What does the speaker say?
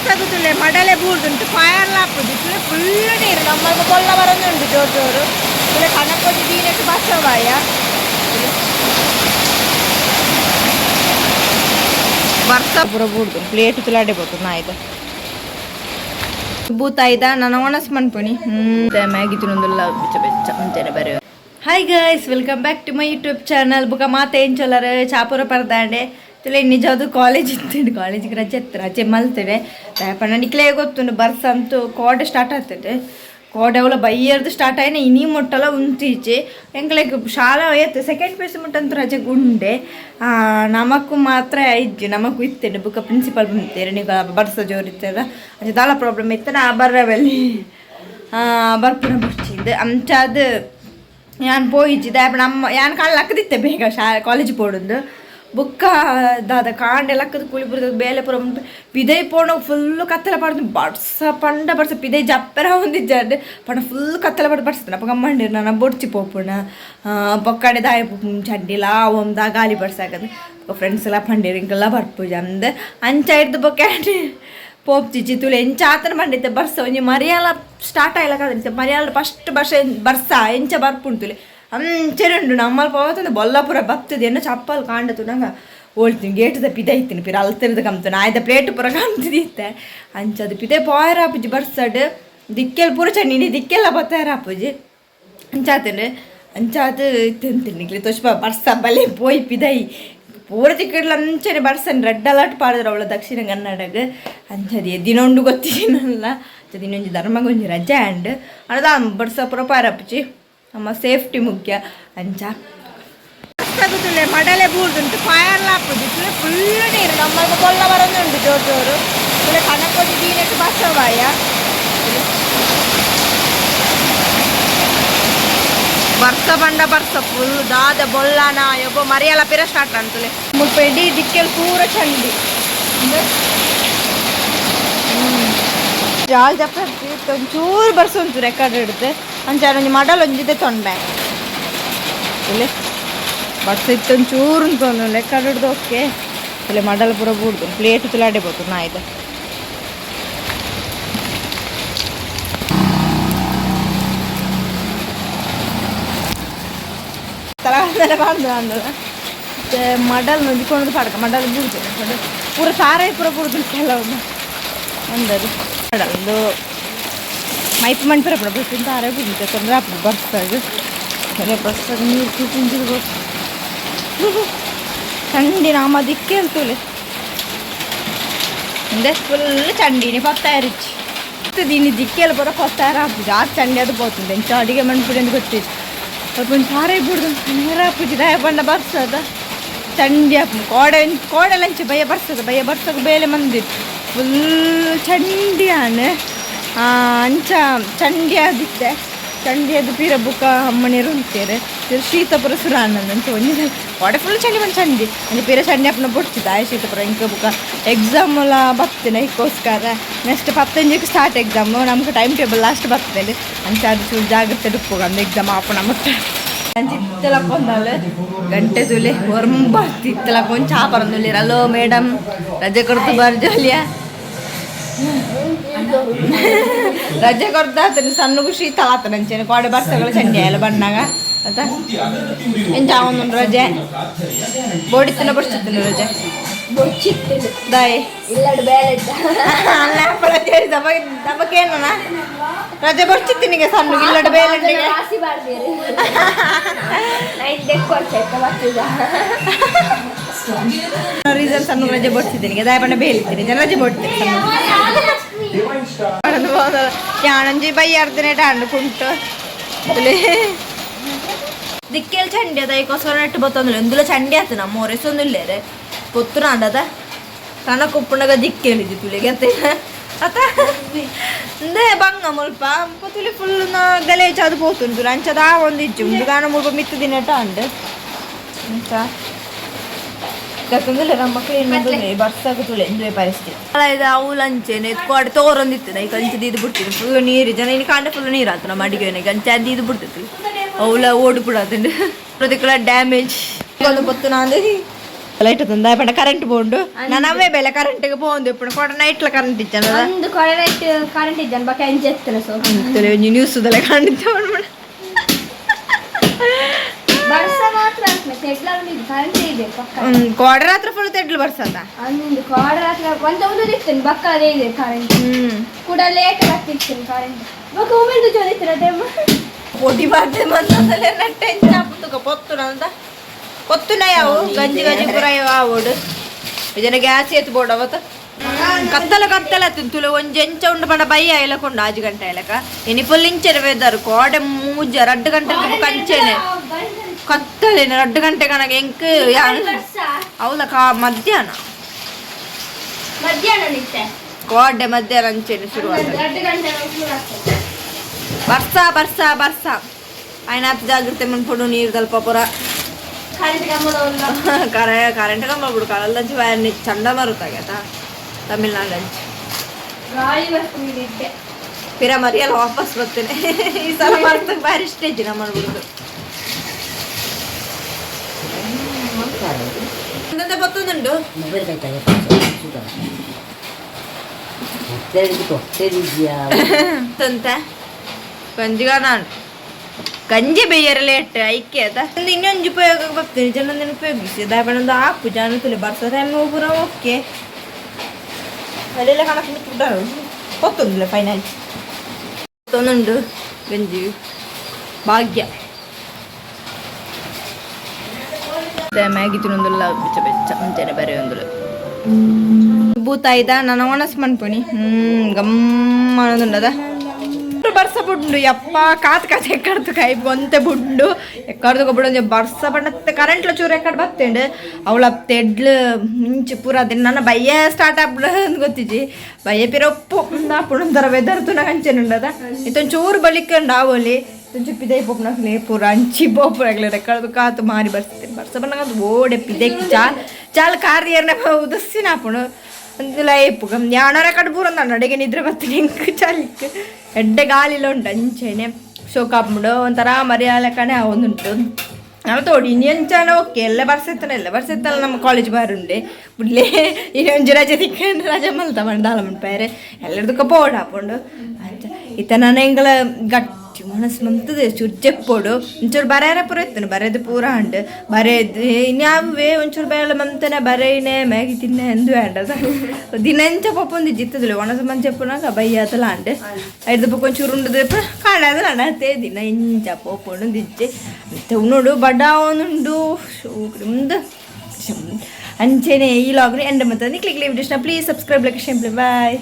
ಬರ್ಸಾಗುತ್ತಲೆ ಮಡಲೆ ಬೂರ್ದುಂಟು ಫೈರ್ಲ ಹಾಕುದು ಫುಲ್ ನೀರು ನಮ್ಮದು ಕೊಲ್ಲ ಬರೋದುಂಟು ಜೋರು ಜೋರು ಇಲ್ಲ ಕಣಕ್ಕೊಟ್ಟು ದೀನಕ್ಕೆ ಬಸವಾಯ ಬರ್ಸ ಪೂರ ಬೂರ್ದು ಪ್ಲೇಟ್ ತುಲಾಡೆ ಬೋದು ನಾಯ್ದು ಬೂತಾಯ್ದ ನಾನು ಒಣಸ್ ಮನ್ಪುನಿ ಮ್ಯಾಗಿ ತಿನ್ನೊಂದಿಲ್ಲ ಬೆಚ್ಚ ಬೆಚ್ಚ ಅಂತೇನೆ ಬರೀ hi guys welcome back to my YouTube channel ಬುಕ್ಕ ಮಾತೆ ಏನ್ ಚೊಲ್ಲರ ಚಾಪುರ ಪರದಾಂಡೆ ತುಲೆ ನಿಜವಾದ ಕಾಲೇಜ್ ಇತ್ತು ಕಾಲೇಜಿಗೆ ರಜೆ ಮಲ್ತೇವೆ ಪಣ ನಿಕ್ಲೇ ಗೊತ್ತುಂಡು ಬರ್ಸ ಅಂತೂ ಕೋಡೆ ಸ್ಟಾರ್ಟ್ ಆಗ್ತದೆ ಕೋಡೆ ಅವಳ ಬೈಯರ್ದು ಸ್ಟಾರ್ಟ್ ಆಯ್ನ ಇನಿ ಮುಟ್ಟಲ್ಲ ಉಂತೀಚೆ ಎಂಗ್ಲೆಗ್ ಶಾಲಾ ಏತು ಸೆಕೆಂಡ್ ಪಿ ಯು ಸಿ ಮುಟ್ಟಂತೂ ರಜೆ ಗುಂಡೆ ನಮಕ್ಕೂ ಮಾತ್ರ ಇಜ್ಜಿ ನಮಗೂ ಇತ್ತೇನೆ ಬುಕ್ಕ ಪ್ರಿನ್ಸಿಪಲ್ ಬಂತೇನೆ ನೀವು ಬರ್ಸ ಜೋರಿತ್ತಾರ ಅದು ದಾಲ ಪ್ರಾಬ್ಲಮ್ ಇತ್ತು ನಾ ಬರ್ರವಲ್ಲಿ ಬರ್ಪುನ ಬರ್ಚಿದ್ದು ಅಂಚಾದ ಯಾನ್ ಪೋಯಿಚ್ಚಿದೆ ನಮ್ಮ ಯಾನ್ ಕಾಳು ಲಕ್ಕದಿತ್ತೆ ಬೇಗ ಕಾಲೇಜ್ ಪೋಡುದು ಬುಕ್ಕ ದಾದ ಕಾಂಡೆ ಲಕ್ಕದ ಕುಳಿ ಬರ್ತದೆ ಬೇಲೆ ಪುರ ಪಿದೈ ಪೋಣ ಫುಲ್ಲು ಕತ್ತಲ ಪಡ್ದು ಬಡ್ಸ ಪಂಡ ಬಡ್ಸ ಪಿದೈ ಜಪ್ಪರ ಹೊಂದಿಜ್ಜಾಡ್ ಪಣ ಫುಲ್ ಕತ್ತಲ ಪಡ್ದು ಬಡ್ಸದ ಅಪ್ಪ ಗಮ್ಮಂಡಿರ್ ನಾನು ಬೊಡ್ಚಿ ಪೋಪುಣ ಪೊಕ್ಕಡೆ ದಾಯ ಚಡ್ಡಿಲ ಒಂದ ಗಾಲಿ ಬಡ್ಸಾಕದು ಫ್ರೆಂಡ್ಸ್ ಎಲ್ಲ ಪಂಡಿರ್ ಹಿಂಗೆಲ್ಲ ಬರ್ಪುಜ ಅಂದ ಅಂಚ ಹಿಡ್ದು ಬೊಕ್ಕ ಪೋಪ್ತಿಚ್ಚಿ ತುಳು ಎಂಚ ಆತನ ಬಂದಿತ್ತೆ ಬರ್ಸ ಒಂಜಿ ಮರಿಯಾಲ ಸ್ಟಾರ್ಟ್ ಆಯ್ಲಕ್ಕ ಮರಿಯಾಲ ಫಸ್ಟ್ ಬರ್ಸ ಎಂಚ ಬರ್ಪುಂಟುಲೆ ಅಂಚೆರುಂಡು ನಮ್ಮಲ್ಲಿ ಪೋತಂದು ಬೊಲ್ಲಾಪುರ ಬರ್ತದೆ ಎನ್ನ ಚಪ್ಪಲ್ ಕಾಂಡತು ನಂಗೆ ಓಳ್ತೀನಿ ಗೇಟದ ಪಿದೆ ಇತ್ತೀನಿ ಪಿರ ಅಲ್ತಿರದ ಕಮ್ತು ಆಯ್ದ ಪ್ಲೇಟ್ ಪುರ ಕಮ್ತಿದ್ದೆ ಅಂಚದು ಪಿದೆ ಪೋಯರಾಪುಜಿ ಬರ್ಸಡ್ ದಿಕ್ಕೆಲ್ ಪೂರ ಚಂಡಿ ದಿಕ್ಕೆಲ್ಲ ಬತ್ತಾಯರಾಪುಜಿ ಅಂಚಾತೇನೆ ಅಂಚಾತು ತಿಂತೀನಿ ತೋಷ್ಪ ಬರ್ಸ ಬಲೆ ಪೋಯ್ ಪಿದೈ ಪೂರ ತಿಕ್ಕಡ್ಲ ಅಂಚನೆ ಬರ್ಸನ್ ರೆಡ್ ಅಲರ್ಟ್ ಪಾಡಿದ್ರು ಅವಳು ದಕ್ಷಿಣ ಕನ್ನಡಗೆ ಅಂಚದಿ ದಿನೊಂಡು ಗೊತ್ತಿನಲ್ಲ ದಿನೊಂಜಿ ಧರ್ಮಗೊಂಜಿ ರಜೆ ಆ್ಯಂಡ್ ಅದ ಬರ್ಸ ಪುರ ಪಾರಪ್ಪುಜಿ ನಮ್ಮ ಸೇಫ್ಟಿ ಮುಖ್ಯ ಅಂಚ ಬರ್ಸಾಗುತ್ತಲೆ ಮಡಲೆ ಬೂರ್ದುಂಟು ಫೈರ್ಲ ಹಾಕುದು ಫುಲ್ ನೀರು ನಮ್ಮದು ಕೊಲ್ಲ ಬರೋದುಂಟು ಜೋರು ಜೋರು ಇಲ್ಲ ಕಣಕ್ಕೊಟ್ಟು ದೀನಕ್ಕೆ ಬಸವಾಯ ಬರ್ಸ ಬಂಡ ಬರ್ಸ ಫುಲ್ ದಾದ ಬೊಲ್ಲಾನ ಒಬ್ಬ ಮರಿಯಲ್ಲ ಪಿರ ಸ್ಟಾರ್ಟ್ ಅಂತಲೇ ಮುಪ್ಪೆಡಿ ದಿಕ್ಕೆಲ್ ಪೂರ ಚಂಡಿ ಜಾಲ್ ಜಪ್ಪ ಒಂಚೂರು ಬರ್ಸ ಉಂಟು ರೆಕಾರ್ಡ್ ಹಿಡಿದು ಅಂಚಾರ ಮಡಲ್ ಒಂಜಿದೆ ತೊಂಡೆ ಇಲ್ಲಿ ಬರ್ಸ ಇತ್ತು ಒಂಚೂರು ಉಂಟು ರೆಕಾರ್ಡ್ ಹಿಡ್ದು ಓಕೆ ಇಲ್ಲಿ ಮಡಲ್ ಪೂರ ಬೂಡ್ದು ಪ್ಲೇಟ್ ತುಲಾಡೆ ಬೋದು ನಾಯ್ದು ತಲೆ ಬಾರ್ದು ಅಂದದ ಮಡಲ್ ನೊಂದಿಕೊಂಡು ಪಡ್ಕ ಮಡಲ್ ಬೂಡ್ದು ಪೂರ ಸಾರೈ ಪೂರ ಬೂಡ್ದು ಕೆಲವು ಅಂದದು ಮಡಲ್ದು ಮೈಪ್ ಮಣ್ಪುರ ಪುರ ಬಸ್ಸಿನ ತಾರೇ ಬೂಡಿದ್ದೆ ತೊಂದರೆ ಹಾಕ್ದು ಬರ್ಸ್ತಾಗ ಮನೆ ಬರ್ಸ್ತಾಗ ನೀರು ಕುಂಜಿರ್ಬೋದು ಚಂಡಿ ನಮ್ಮ ದಿಕ್ಕೆ ಅಂತೂಲೆ ಅಂದೆ ಫುಲ್ ಚಂಡಿನಿ ಪತ್ತಾಯರಿಚ್ಚಿ ದೀನಿ ದಿಕ್ಕೆಲ್ಲ ಪೂರ ಪತ್ತಾಯರ ಹಾಕ್ಬೋದು ಆ ಚಂಡಿ ಅದು పోతుంది ಎಂಚ ಅಡಿಗೆ ಮಣ್ಪುಡಿ ಅಂತ ಗೊತ್ತಿತ್ತು ಸ್ವಲ್ಪ ಒಂದು ಸಾರೇ ಬಿಡ್ದು ನೇರ ಹಾಕುಜಿ ದಯ ಬಣ್ಣ ಬರ್ಸದ ಚಂಡಿ ಹಾಕು ಕೋಡೆ ಲಂಚ ಭಯ ಬರ್ಸೋದು ಬೇಲೆ ಮಂದಿತ್ತು ಫುಲ್ ಚಂಡಿ ಆನೆ ಅಂಚ ಚಂಡಿ ಆದಿತ್ತೆ ಚಂಡಿ ಅದು ಪೀರ ಬುಕ್ಕ ಅಮ್ಮನೀರು ಅಂತಾರೆ ಶೀತಪುರ ಸುರಾನಂದ ಅಂತ ಒಂದು ಕೋಡೆ ಫುಲ್ ಚಂಡಿ ಬಂದು ಚಂಡಿ ಅಂದ್ರೆ ಪೀರ ಚಂಡಿ ಅಪ್ಪನ ಬೊಡ್ತಿದ್ದ ಶೀತಪುರ ಇಂಕ ಬುಕ್ಕ ಎಕ್ಸಾಮ್ ಎಲ್ಲ ಬರ್ತೇನೆ ಇದಕ್ಕೋಸ್ಕರ ನೆಕ್ಸ್ಟ್ 15ಕ್ಕೆ ಸ್ಟಾರ್ಟ್ ಎಕ್ಸಾಮು ನಮ್ಗೆ ಟೈಮ್ ಟೇಬಲ್ ಲಾಸ್ಟ್ ಬರ್ತೇನೆ ಅಂಚ ಅದು ಚೂರು ಜಾಗ್ರತೆ ಡುಪ್ಪು ಅಂದ ಎಕ್ಸಾಮ್ ಆಪಣ ಮತ್ತೆ ಚಿತ್ತಲಕ್ಕೊಂದಲ್ಲ ಗಂಟೆ ತುಲೆ ಹೊರಂಬ ತಿತ್ತಲಕ್ಕೊಂದು ಚಾಪರಂದುಲ್ಲಿರ ಅಲೋ ಮೇಡಮ್ ರಜೆ ಕೊಡ್ತು ಬರ್ಜಾಲಿಯ ರಜೆ ಕೊಡ್ತಾತನೆ ಸಣ್ಣಗೂ ಶೀತ ಆತನಂಚೆ ಕೋಡೆ ಬರ್ಸಗಳು ಚಂಡಿ ಎಲ್ಲ ಬಣ್ಣಾಗ ಆಯ್ತಾ ಎಂಚ ಒಂದೊಂದು ರಜೆ ಬೋಡಿತ್ತನ ಬಡ್ಸಿತ್ತನು ರಜೆ ದಾಯಿ ದಬ್ಬಕ್ಕೇನ ರಜೆ ಬಡ್ಸಿತ್ತೀನಿಗೆ ಸಣ್ಣ ಇಲ್ಲಡ ಬೇಲೆಂಡಿಗೆ ರೀಸನ್ ಸಣ್ಣ ರಜೆ ಬಡ್ಸಿದ್ದೀನಿ ದಾಯ ಬಣ್ಣ ಬೇಲಿದ್ದೀನಿ ಜನ ರಜೆ ಬಡ್ತೀನಿ ಯಾಣಂಜಿ ಬೈಯಾರ್ದಿನ ಡಾಂಡು ಕುಂಟು ದಿಕ್ಕೆಲ್ ಚಂಡಿ ಅದ ಈಗೋಸ್ಕರ ನೆಟ್ಟು ಬತ್ತಂದ್ರೆ ಒಂದುಲ ಚಂಡಿ ಆಯ್ತು ನಮ್ಮ ಒರೆಸೊಂದಿಲ್ಲೇರೆ ಗೊತ್ತು ನಾಡದ ತನ ಕುಪ್ಪುಣಗ ದಿಕ್ಕೇಳಿದ್ದು ತುಳಿಗೆ ಅತ್ತ ಅಂದೇ ಬಂಗ ಮುಲ್ಪ ತುಳಿ ಫುಲ್ ಗಲೇಜ್ ಅದು ಹೋತುಂಟು ಅಂಚದ ಒಂದು ಇಜ್ಜು ಒಂದು ಗಾನ ಮುಲ್ಪ ಮಿತ್ತು ದಿನಟ ಅಂಡು ಅಂತ ಗತ್ತಂದಿಲ್ಲ ನಮ್ಮ ಕ್ಲೀನ್ ಮಾಡಿದ್ರೆ ಬರ್ಸಾಗ ತುಳಿ ಎಂಜಾಯ್ ಪರಿಸ್ಥಿತಿ ಇದು ಅವು ಲಂಚೇನೆ ಕೋಡೆ ತೋರೊಂದಿತ್ತು ನೈ ಕಂಚದ ಇದು ಬಿಡ್ತೀನಿ ಫುಲ್ ನೀರು ಜನ ಇನ್ನು ಕಾಂಡೆ ಫುಲ್ ನೀರು ಆಯ್ತು ನಮ್ಮ ಅಡಿಗೆನೆ ಕಂಚ ಅದು ಇದು ಬಿಡ್ತೈತಿ ಅವಳ ಓಡಿ ಬಿಡತ್ತಂಡು ಪ್ರತಿಕೂಲ ಡ್ಯಾಮೇಜ್ ಒಂದು ಗೊತ್ತು ನಾನು లైట్ అవుతుంది ఇప్పుడు కరెంట్ పోండు ನಾನು ಅವೇ ಬೆಲೆ ಕರೆಂಟ್ಗೆ పోంది ఇప్పుడు కూడా నైట్ల కరెంట్ ఇచ్చాను కదా ಒಂದು ಕರೆಂಟ್ ಕರೆಂಟ್ ಇದ್ದಾನೆ ಬಾಕಿ ಏನು చేస్తాను సో తెలియదు న్యూస్ దల కరెంట్ ಬರ್ಸ ಮಾತ್ರ ತೆಡ್ಲ ಕರೆಂಟ್ ಇದೆ ಪಕ್ಕ ಕೋಡ ರಾತ್ರಿ ಫುಲ್ ತೆಡ್ಲು ಬರ್ಸದ ಅಂದು ಕೋಡ ರಾತ್ರಿ ಒಂದು ಇರ್ತೀನಿ ಬಕ್ಕ ಅದೇ ಇದೆ ಕರೆಂಟ್ ಕೂಡ ಲೇಟ್ ಆಗ್ತಿರ್ತೀನಿ ಕರೆಂಟ್ ಬಕ್ಕ ಉಮೇದು ಚೋದಿತ್ತಿರ ಟೈಮ್ పొట్టి పడితే మందలే నట్టే చాపుతుక పొత్తునంద పొత్తున్నాయావు గంజి గంజి పురాయవాడు ಇದನ್ನ ಗ್ಯಾಸ್ ಎತ್ತು ಬೋಡವತ್ತ ಕತ್ತಲ ತಿಂತುಲು ಒಂಜಿ ಎಂಚ ಉಂಡು ಪಂಡ ಬೈ ಐಲಕೊಂಡು 5 ಗಂಟೆ ಐಲಕ ಇನಿ ಫುಲ್ ಇಂಚೆನೆ ವೆದರ್ ಕೋಡೆ ಮೂಜ 2 ಗಂಟೆ ಕಂಚೆನೆ ಕತ್ತಲೇನೆ 2 ಗಂಟೆ ಕನಕ ಎಂಕ್ ಅವಲ ಮಧ್ಯಾಹ್ನ ನಿಂತೆ ಕೋಡೆ ಮಧ್ಯಾಹ್ನ ಅಂಚೆನೆ ಶುರು 2 ಗಂಟೆ ಬರ್ಸ ఆయన అతి జాగ్రత్త మనప్పుడు నీరు తలపపుర కరెంట్ కంబ ఇప్పుడు కళ్ళ నుంచి చండ మరుగుతాయి కదా తమిళనాడు నుంచి ಪಿರ ಮರಿಯಲ್ಲ ವಾಪಸ್ ಬರ್ತೇನೆ ಈ ಸಲ ಮರ್ತಕ್ಕೆ ಭಾರಿ ಸ್ಟೇಜ್ ನಮ್ಮ ಬಿಡುದು ಬರ್ತದುಂಡು ಅಂತ ಗಂಜಿಗ ನಾನು ಗಂಜಿ ಬೇಯರಲೇಟ್ ಐಕ್ಯ ಅದ ಇನ್ನೊಂದು ಉಪಯೋಗ ಬರ್ತೀನಿ ಜನ ಉಪಯೋಗಿಸಿ ದಾಬಣ್ಣಂದು ಆಪು ಜನ ತುಳಿ ಬರ್ತಾರೆ ಪೂರ ಓಕೆ ಅದೆಲ್ಲ ಕಣಕ್ಕೆ ಬಿಟ್ಬಿಟ್ಟಾರು ಹೊತ್ತೊಂದಿಲ್ಲ ಫೈನಾನ್ಸ್ ತೊಂದುಂಡು ಗಂಜಿ ಭಾಗ್ಯ ಮ್ಯಾಗಿ ತಿನ್ನೊಂದಿಲ್ಲ ಬೆಚ್ಚ ಬೆಚ್ಚ ಮುಂಚೆನೆ ಬರೀ ಒಂದಿಲ್ಲ ಭೂತಾಯ್ದ ನಾನು ಒಣಸ್ ಮನ್ಪುನಿ ಗಮ್ಮ ಅನ್ನೋದುಂಡದ ಬರ್ಸ ಬುಂಡು ಯಪ್ಪ ಕಾತ್ ಎಕ್ಕಡ್ತು ಕೈ ಗೊಂತೆ ಬುಂಡು ಎಕ್ಕಡ್ದು ಬುಡು ಬರ್ಸ ಬಣ್ಣ ಕರೆಂಟ್ಲ ಚೂರು ಎಕ್ಕಡ್ ಬತ್ತೇಂಡು ಅವಳ ತೆಡ್ಲು ಮಿಂಚು ಪೂರ ಅದೇ ನನ್ನ ಬಯ್ಯ ಸ್ಟಾರ್ಟ್ ಆಗ್ಬಿಡ ಅಂತ ಗೊತ್ತಿಜಿ ಬಯ್ಯ ಪಿರ ಉಪ್ಪು ಪುಣಂತರ ವೆದರ್ತು ನಾ ಹಂಚೆನುಂಡದ ಇತ್ತೊಂದು ಚೂರು ಬಳಿಕಂಡು ಆವೋಲಿ ಚುಪ್ಪಿದೆ ಪೊಪ್ಪನಕ್ಲೆ ಪೂರ ಹಂಚಿ ಬೋಪುರಾಗ್ಲಿ ಎಕ್ಕಡ್ದು ಕಾತು ಮಾರಿ ಬರ್ಸ್ತೇನೆ ಬರ್ಸ ಬಣ್ಣ ಓಡೆ ಪಿದೆ ಚಾಲ್ ಕಾರ್ಯರ್ನ ಉದಸ್ಸಿನ ಹಾಪುಣು అందులో ఎప్పుడు యానర కడుపురందండి అడిగి నిద్ర బతికి ఇంక చలికి ఎడ్డ గాలిలో ఉండు అంచేనే ಶೋಕಾಪ್ಬಿಡು ಒಂಥರ ಮರ್ಯಾದಕ್ಕನೆ ಒಂದುಂಟು ನಾವು ತೋಡಿ ಇನ್ನೆಂಚಾನ ಓಕೆ ಎಲ್ಲ ಬರ್ಸೆತ್ತಲ್ಲ ನಮ್ಮ ಕಾಲೇಜ್ ಬಾರುಂಡೆ ಬಿಡ್ಲೇ ಇನ್ನೊಂದು ರಜೆ ತಿಕ್ಕೊಂಡು ರಜೆ ಮಲ್ತ ಮಂಡಾಲ ಮಂಡ್ಪಾರೆ ಎಲ್ಲರದಕ್ಕ ಪೋಡ್ ಹಾಕೊಂಡು ಇತ್ತ ನಾನು ಹೆಂಗಲ ಗಟ್ಟಿ ಮನಸ್ಸು ಮಂತದೆ ಚೂರು ಚೆಪ್ಪೋಡು ಒಂಚೂರು ಬರೆಯರ ಪೂರ ಇತ್ತೇನೆ ಬರೆದು ಪೂರ ಹಂಡು ಬರೆದು ಇನ್ಯಾವೇ ಒಂಚೂರು ಬೇಳೆ ಮಂತನೆ ಬರೆಯನೆ ಮ್ಯಾಗಿ ತಿನ್ನೆ ಎಂದು ಬೇಡ ದಿನ ಎಂಚ ಪಪ್ಪೊಂದು ಜಿತ್ತದಿಲ್ಲ ಒಣಸ ಮಂಚ ಪುನಾಗ ಬೈಯತಲ್ಲ ಅಂಡೆ ಐದು ಪಕ್ಕ ಒಂಚೂರು ಉಂಡದು ಕಾಣದಲ್ಲ ಅಣತೆ ದಿನ ಇಂಚ ಪಪ್ಪೊಂಡು ದಿಜ್ಜೆ ಮತ್ತೆ ಉಣ್ಣೋಡು ಬಡ ಒಂದುಂಡು ಶೂಕ್ರಮ್ದು ಅಂಚೆನೆ ಈ ಲಾಗ್ನ ಎಂಡ್ ಮತ್ತೆ ಕ್ಲಿಕ್ ವಿಡಿಯೋಸ್ನ please subscribe like share bye.